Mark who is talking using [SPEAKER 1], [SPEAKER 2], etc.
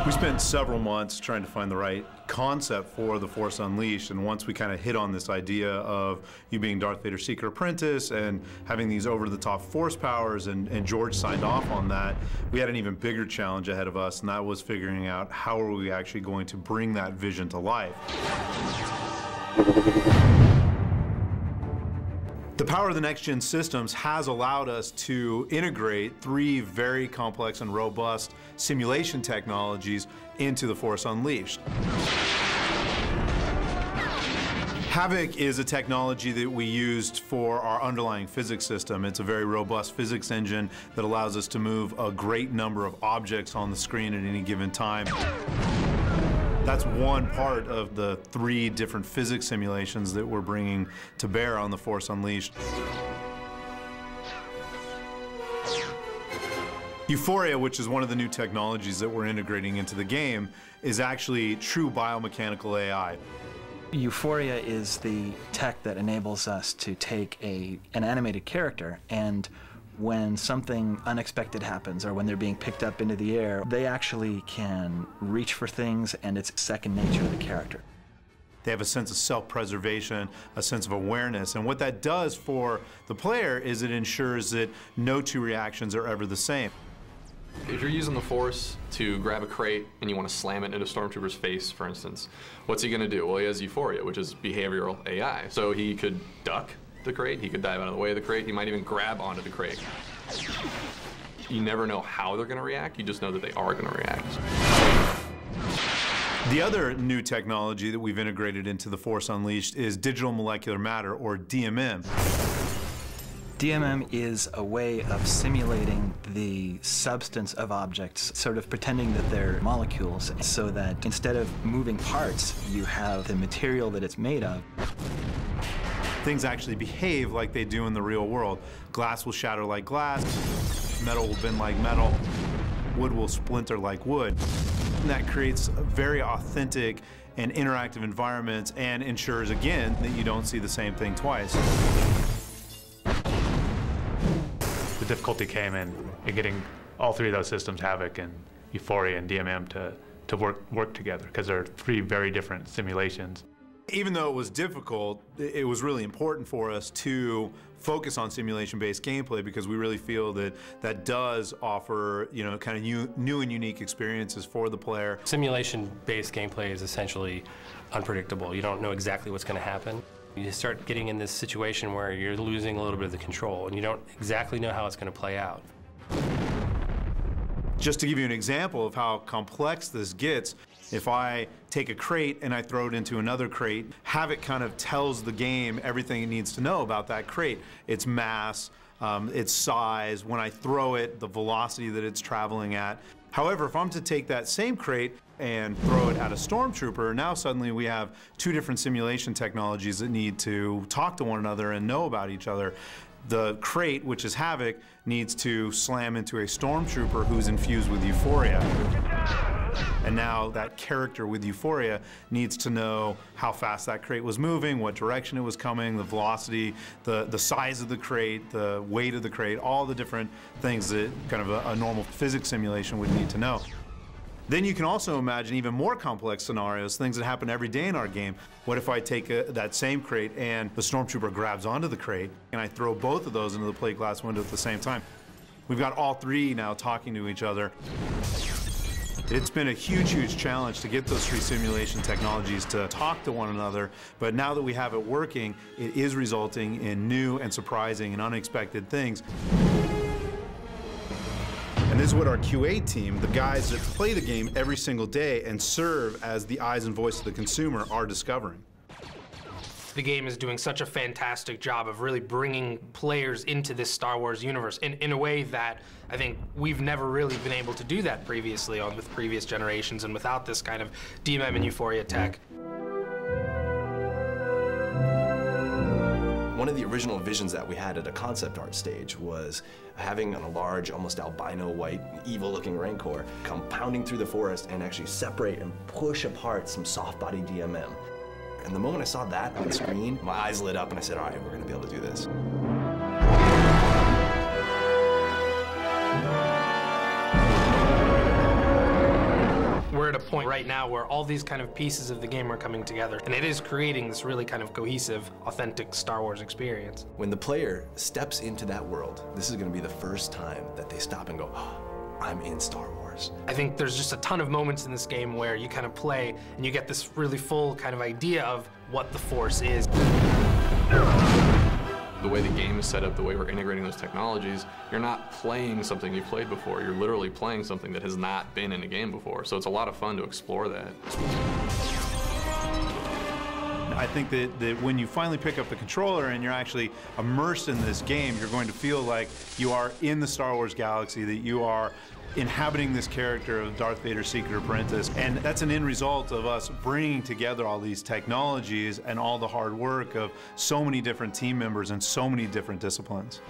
[SPEAKER 1] We spent several months trying to find the right concept for The Force Unleashed, and once we kind of hit on this idea of you being Darth Vader's secret apprentice and having these over-the-top force powers, and George signed off on that, we had an even bigger challenge ahead of us, and that was figuring out how are we actually going to bring that vision to life. The power of the next-gen systems has allowed us to integrate 3 very complex and robust simulation technologies into The Force Unleashed. Havok is a technology that we used for our underlying physics system. It's a very robust physics engine that allows us to move a great number of objects on the screen at any given time. That's one part of the 3 different physics simulations that we're bringing to bear on The Force Unleashed. Euphoria, which is one of the new technologies that we're integrating into the game, is actually true biomechanical AI.
[SPEAKER 2] Euphoria is the tech that enables us to take an animated character, and when something unexpected happens or when they're being picked up into the air, they actually can reach for things, and it's second nature to the character.
[SPEAKER 1] They have a sense of self-preservation, a sense of awareness, and what that does for the player is it ensures that no 2 reactions are ever the same.
[SPEAKER 3] If you're using the Force to grab a crate and you want to slam it into a Stormtrooper's face, for instance, what's he going to do? Well, he has Euphoria, which is behavioral AI. So he could duck the crate, he could dive out of the way of the crate, he might even grab onto the crate. You never know how they're going to react, you just know that they are going to react.
[SPEAKER 1] The other new technology that we've integrated into The Force Unleashed is digital molecular matter, or DMM.
[SPEAKER 2] DMM is a way of simulating the substance of objects, sort of pretending that they're molecules, so that instead of moving parts, you have the material that it's made of.
[SPEAKER 1] Things actually behave like they do in the real world. Glass will shatter like glass, metal will bend like metal, wood will splinter like wood. And that creates a very authentic and interactive environments and ensures, again, that you don't see the same thing twice.
[SPEAKER 4] The difficulty came in getting all 3 of those systems, Havok and Euphoria and DMM, to work together, because they're 3 very different simulations.
[SPEAKER 1] Even though it was difficult, it was really important for us to focus on simulation-based gameplay, because we really feel that that does offer, you know, kind of new and unique experiences for the player.
[SPEAKER 5] Simulation-based gameplay is essentially unpredictable. You don't know exactly what's going to happen. You start getting in this situation where you're losing a little bit of the control, and you don't exactly know how it's going to play out.
[SPEAKER 1] Just to give you an example of how complex this gets, if I take a crate and I throw it into another crate, Havok kind of tells the game everything it needs to know about that crate. Its mass, its size, when I throw it, the velocity that it's traveling at. However, if I'm to take that same crate and throw it at a Stormtrooper, now suddenly we have 2 different simulation technologies that need to talk to one another and know about each other. The crate, which is Havok, needs to slam into a Stormtrooper who's infused with Euphoria. And now that character with Euphoria needs to know how fast that crate was moving, what direction it was coming, the velocity, the size of the crate, the weight of the crate, all the different things that kind of a normal physics simulation would need to know. Then you can also imagine even more complex scenarios, things that happen every day in our game. What if I take that same crate and the Stormtrooper grabs onto the crate and I throw both of those into the plate glass window at the same time? We've got all 3 now talking to each other. It's been a huge, huge challenge to get those 3 simulation technologies to talk to one another, but now that we have it working, it is resulting in new and surprising and unexpected things. And this is what our QA team, the guys that play the game every single day and serve as the eyes and voice of the consumer, are discovering.
[SPEAKER 6] The game is doing such a fantastic job of really bringing players into this Star Wars universe in a way that I think we've never really been able to do that previously with previous generations and without this kind of DMM and Euphoria tech.
[SPEAKER 7] One of the original visions that we had at a concept art stage was having a large, almost albino white, evil-looking Rancor come pounding through the forest and actually separate and push apart some soft-body DMM. And the moment I saw that on screen, my eyes lit up and I said, all right, we're going to be able to do this.
[SPEAKER 6] point right now where all these kind of pieces of the game are coming together, and it is creating this really kind of cohesive, authentic Star Wars experience.
[SPEAKER 7] When the player steps into that world, this is going to be the first time that they stop and go, oh, I'm in Star Wars.
[SPEAKER 6] I think there's just a ton of moments in this game where you kind of play and you get this really full kind of idea of what the Force is.
[SPEAKER 3] The way the game is set up, the way we're integrating those technologies, you're not playing something you've played before. You're literally playing something that has not been in a game before. So it's a lot of fun to explore that.
[SPEAKER 1] I think that when you finally pick up the controller and you're actually immersed in this game, you're going to feel like you are in the Star Wars galaxy, that you are inhabiting this character of Darth Vader's Secret Apprentice. And that's an end result of us bringing together all these technologies and all the hard work of so many different team members and so many different disciplines.